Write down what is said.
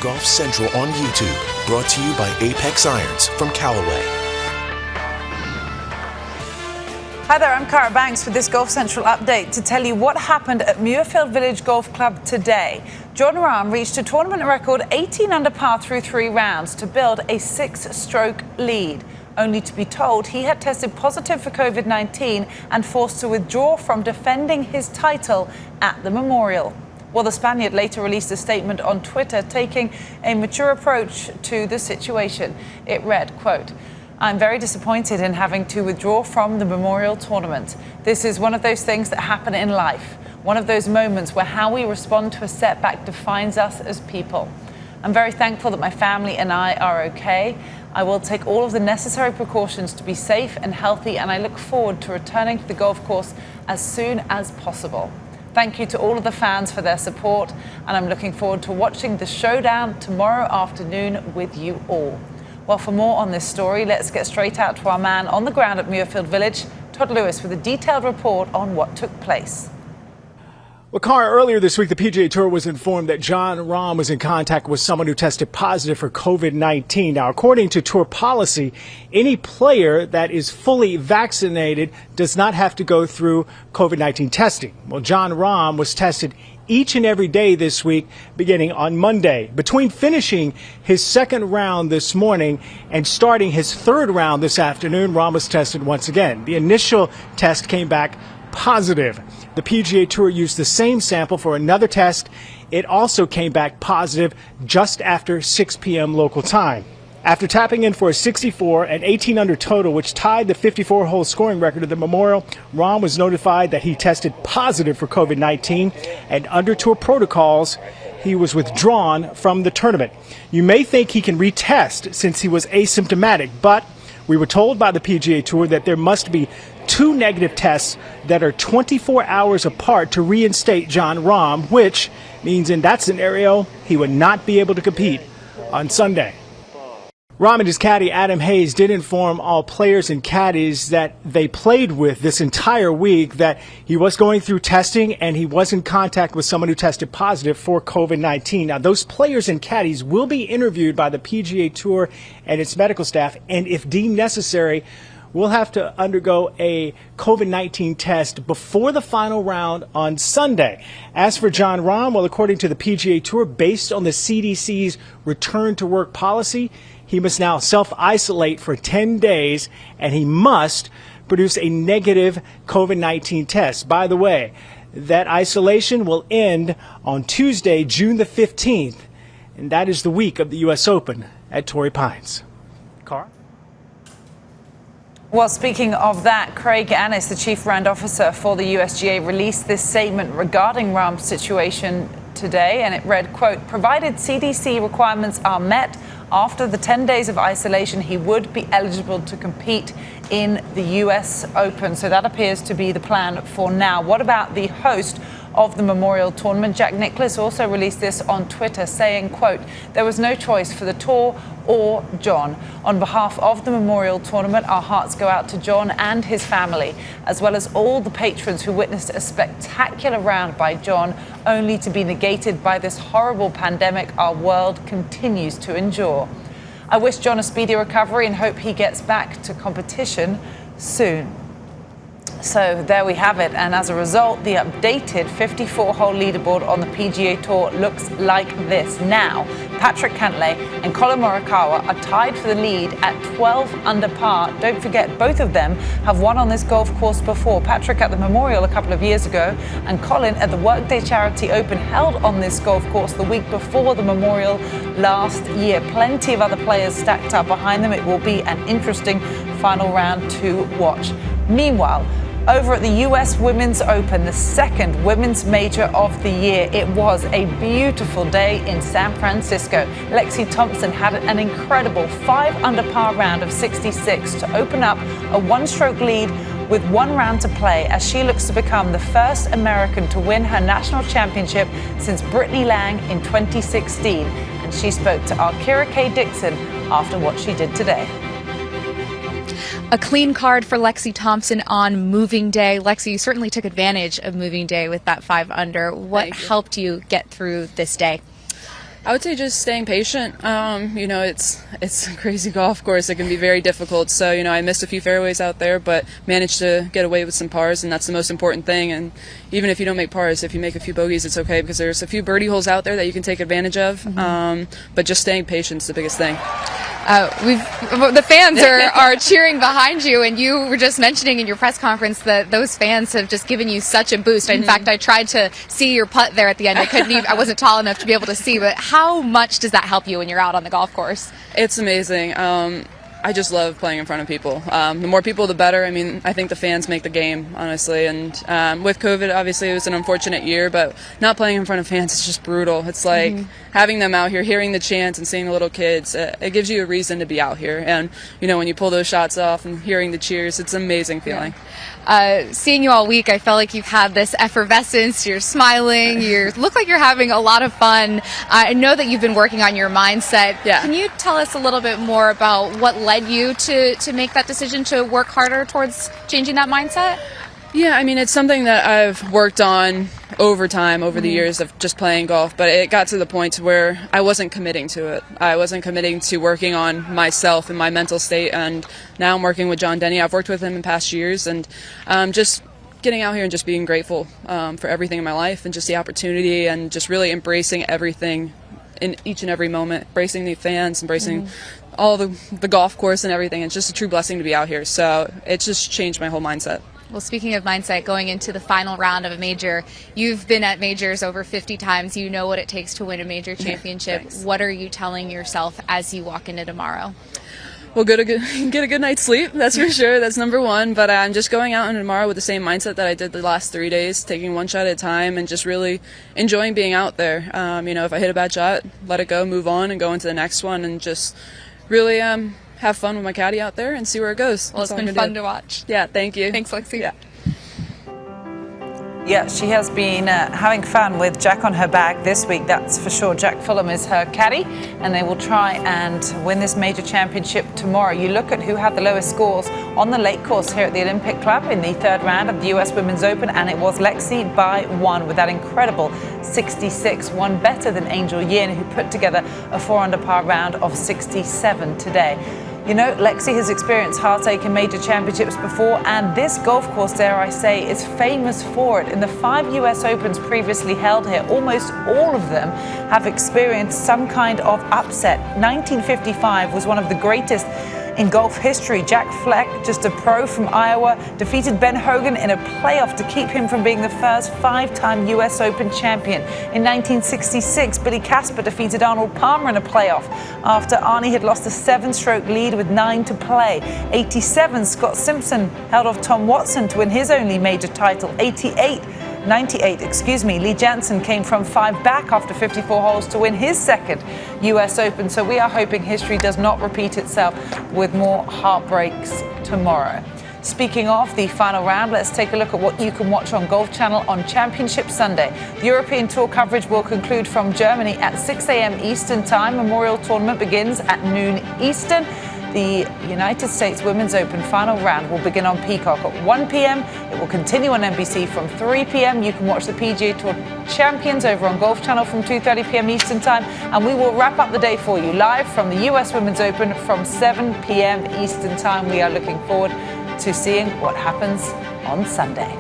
Golf Central on YouTube, brought to you by Apex Irons from Callaway. Hi there, I'm Cara Banks with this Golf Central update to tell you what happened at Muirfield Village Golf Club today. Jon Rahm reached a tournament record 18 under par through 3 rounds to build a 6-stroke lead, only to be told he had tested positive for COVID-19 and forced to withdraw from defending his title at the Memorial. Well, the Spaniard later released a statement on Twitter taking a mature approach to the situation. It read, quote, "I'm very disappointed in having to withdraw from the Memorial Tournament. This is one of those things that happen in life, one of those moments where how we respond to a setback defines us as people. I'm very thankful that my family and I are okay. I will take all of the necessary precautions to be safe and healthy, and I look forward to returning to the golf course as soon as possible. Thank you to all of the fans for their support, and I'm looking forward to watching the showdown tomorrow afternoon with you all." Well, for more on this story, let's get straight out to our man on the ground at Muirfield Village, Todd Lewis, with a detailed report on what took place. Well, Cara, earlier this week, the PGA Tour was informed that Jon Rahm was in contact with someone who tested positive for COVID-19. Now, according to tour policy, any player that is fully vaccinated does not have to go through COVID-19 testing. Well, Jon Rahm was tested each and every day this week, beginning on Monday. Between finishing his second round this morning and starting his third round this afternoon, Rahm was tested once again. The initial test came back positive. The PGA Tour used the same sample for another test. It also came back positive just after 6 p.m. local time. After tapping in for a 64 and 18 under total, which tied the 54-hole scoring record at the Memorial, Rahm was notified that he tested positive for COVID-19, and under tour protocols, he was withdrawn from the tournament. You may think he can retest since he was asymptomatic, but we were told by the PGA Tour that there must be 2 negative tests that are 24 hours apart to reinstate Jon Rahm, which means in that scenario, he would not be able to compete on Sunday. Rahm and his caddy, Adam Hayes, did inform all players and caddies that they played with this entire week that he was going through testing and he was in contact with someone who tested positive for COVID-19. Now, those players and caddies will be interviewed by the PGA Tour and its medical staff, and if deemed necessary, will have to undergo a COVID-19 test before the final round on Sunday. As for Jon Rahm, well, according to the PGA Tour, based on the CDC's return to work policy, he must now self-isolate for 10 days, and he must produce a negative COVID-19 test. By the way, that isolation will end on Tuesday, June the 15th, and that is the week of the U.S. Open at Torrey Pines. Cara? Well, speaking of that, Craig Annis, the Chief Brand Officer for the USGA, released this statement regarding Rahm's situation today, and it read, quote, "Provided CDC requirements are met, after the 10 days of isolation, he would be eligible to compete in the U.S. Open." So that appears to be the plan for now. What about the host of the Memorial Tournament? Jack Nicklaus also released this on Twitter, saying, quote, "There was no choice for the tour or Jon. On behalf of the Memorial Tournament, our hearts go out to Jon and his family, as well as all the patrons who witnessed a spectacular round by Jon, only to be negated by this horrible pandemic our world continues to endure. I wish Jon a speedy recovery and hope he gets back to competition soon." So there we have it, and as a result, the updated 54-hole leaderboard on the PGA Tour looks like this. Now, Patrick Cantlay and Colin Morikawa are tied for the lead at 12 under par. Don't forget, both of them have won on this golf course before. Patrick at the Memorial a couple of years ago, and Colin at the Workday Charity Open held on this golf course the week before the Memorial last year. Plenty of other players stacked up behind them. It will be an interesting final round to watch. Meanwhile, over at the U.S. Women's Open, the second women's major of the year, it was a beautiful day in San Francisco. Lexi Thompson had an incredible 5 under par round of 66 to open up a 1-stroke lead with 1 round to play as she looks to become the first American to win her national championship since Brittany Lang in 2016. And she spoke to our Kira K. Dixon after what she did today. A clean card for Lexi Thompson on moving day. Lexi, you certainly took advantage of moving day with that 5 under. What helped you get through this day? I would say just staying patient. You know, it's a crazy golf course. It can be very difficult. So, you know, I missed a few fairways out there, but managed to get away with some pars, and that's the most important thing. And even if you don't make pars, if you make a few bogeys, it's okay, because there's a few birdie holes out there that you can take advantage of. But just staying patient is the biggest thing. The fans are cheering behind you, and you were just mentioning in your press conference that those fans have just given you such a boost. In fact, I tried to see your putt there at the end. I wasn't tall enough to be able to see, but how much does that help you when you're out on the golf course? It's amazing. I just love playing in front of people. The more people, the better. I mean, I think the fans make the game, honestly. And with COVID, obviously, it was an unfortunate year, but not playing in front of fans is just brutal. It's like having them out here, hearing the chants and seeing the little kids, it gives you a reason to be out here. And, you know, when you pull those shots off and hearing the cheers, it's an amazing feeling. Seeing you all week, I felt like you've had this effervescence. You're smiling. You look like you're having a lot of fun. I know that you've been working on your mindset. Yeah. Can you tell us a little bit more about what led you to make that decision to work harder towards changing that mindset? Yeah, I mean, it's something that I've worked on over time, over the years of just playing golf, but it got to the point where I wasn't committing to it. I wasn't committing to working on myself and my mental state, and now I'm working with John Denny. I've worked with him in past years, and just getting out here and just being grateful for everything in my life and just the opportunity, and just really embracing everything in each and every moment, embracing the fans, embracing all the golf course and everything. It's just a true blessing to be out here, so it's just changed my whole mindset. Well, speaking of mindset, going into the final round of a major, you've been at majors over 50 times. You know what it takes to win a major championship. What are you telling yourself as you walk into tomorrow? Well, get a good night's sleep, that's for sure. That's number one. But I'm just going out into tomorrow with the same mindset that I did the last 3 days, taking one shot at a time and just really enjoying being out there. You know, if I hit a bad shot, let it go, move on, and go into the next one, and just really have fun with my caddy out there and see where it goes. Well, it's been fun to watch. Yeah, thank you. Thanks, Lexi. Yeah. Yeah, she has been having fun with Jack on her bag this week, that's for sure. Jack Fulham is her caddy, and they will try and win this major championship tomorrow. You look at who had the lowest scores on the lake course here at the Olympic Club in the third round of the US Women's Open, and it was Lexi by one with that incredible 66, one better than Angel Yin, who put together a 4-under par round of 67 today. You know, Lexi has experienced heartache in major championships before, and this golf course, dare I say, is famous for it. In the 5 US Opens previously held here, almost all of them have experienced some kind of upset. 1955 was one of the greatest in golf history. Jack Fleck, just a pro from Iowa, defeated Ben Hogan in a playoff to keep him from being the first 5-time US Open champion. In 1966, Billy Casper defeated Arnold Palmer in a playoff after Arnie had lost a 7-stroke lead with 9 to play. 87, Scott Simpson held off Tom Watson to win his only major title. 98, Lee Jansen came from 5 back after 54 holes to win his second US Open. So we are hoping history does not repeat itself with more heartbreaks tomorrow. Speaking of the final round, let's take a look at what you can watch on Golf Channel on Championship Sunday. The European Tour coverage will conclude from Germany at 6 a.m. Eastern Time. Memorial Tournament begins at noon Eastern. The United States Women's Open final round will begin on Peacock at 1 p.m. It will continue on NBC from 3 p.m. You can watch the PGA Tour Champions over on Golf Channel from 2:30 p.m. Eastern Time. And we will wrap up the day for you live from the US Women's Open from 7 p.m. Eastern Time. We are looking forward to seeing what happens on Sunday.